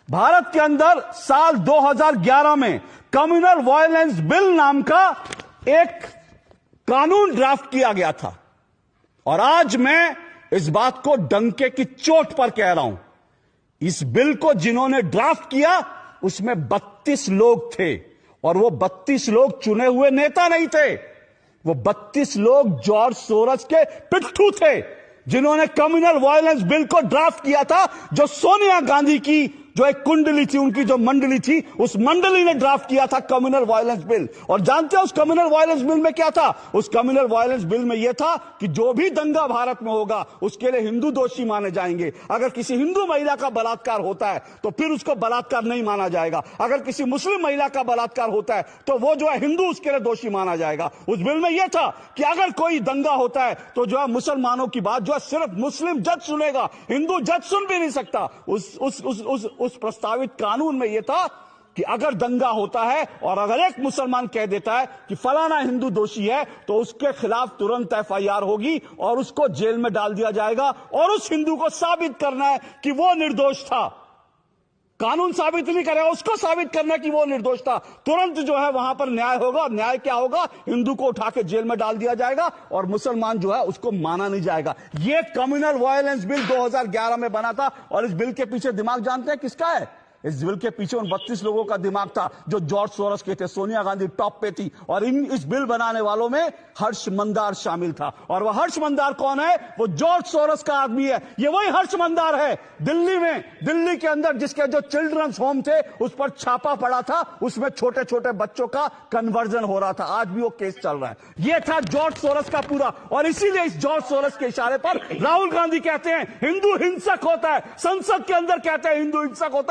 भारत के अंदर साल 2011 में कम्युनल वायलेंस बिल नाम का एक कानून ड्राफ्ट किया गया था। और आज मैं इस बात को डंके की चोट पर कह रहा हूं, इस बिल को जिन्होंने ड्राफ्ट किया उसमें 32 लोग थे, और वो 32 लोग चुने हुए नेता नहीं थे। वो 32 लोग जॉर्ज सोरस के पिट्ठू थे, जिन्होंने कम्युनल वायलेंस बिल को ड्राफ्ट किया था, जो सोनिया गांधी की जो एक कुंडली थी, उनकी जो मंडली थी, उस मंडली ने ड्राफ्ट किया था कम्युनल वायलेंस बिल। और जानते हैं उस कम्युनल वायलेंस बिल में क्या था? उस कम्युनल वायलेंस बिल में यह था कि जो भी दंगा भारत में होगा उसके लिए हिंदू दोषी माने जाएंगे। अगर किसी हिंदू महिला का बलात्कार होता है तो फिर उसको बलात्कार नहीं माना जाएगा। अगर किसी मुस्लिम महिला का बलात्कार होता है तो वो जो है हिंदू उसके लिए दोषी माना जाएगा। उस बिल में यह था कि अगर कोई दंगा होता है तो जो है मुसलमानों की बात जो है सिर्फ मुस्लिम जज सुनेगा, हिंदू जज सुन भी नहीं सकता। उस प्रस्तावित कानून में यह था कि अगर दंगा होता है और अगर एक मुसलमान कह देता है कि फलाना हिंदू दोषी है तो उसके खिलाफ तुरंत एफआईआर होगी और उसको जेल में डाल दिया जाएगा, और उस हिंदू को साबित करना है कि वो निर्दोष था। कानून साबित नहीं करेगा, उसको साबित करना है कि वो निर्दोष था। तुरंत जो है वहां पर न्याय होगा, और न्याय क्या होगा? हिंदू को उठा के जेल में डाल दिया जाएगा और मुसलमान जो है उसको माना नहीं जाएगा। ये कम्युनल वायलेंस बिल 2011 में बना था। और इस बिल के पीछे दिमाग जानते हैं किसका है? इस बिल के पीछे उन 32 लोगों का दिमाग था जो जॉर्ज सोरस के थे। सोनिया गांधी टॉप पे थी, और इस बिल बनाने वालों में हर्ष मंदार शामिल था। और वह हर्ष मंदार कौन है? वो जॉर्ज सोरस का आदमी है। ये वही हर्ष मंदार है दिल्ली के अंदर जिसके जो चिल्ड्रंस होम थे उस पर छापा पड़ा था, उसमें छोटे छोटे बच्चों का कन्वर्जन हो रहा था। आज भी वो केस चल रहा है। ये था जॉर्ज सोरस का पूरा। और इसीलिए इस जॉर्ज सोरस के इशारे पर राहुल गांधी कहते हैं हिंदू हिंसक होता है, संसद के अंदर कहते हैं हिंदू हिंसक होता है।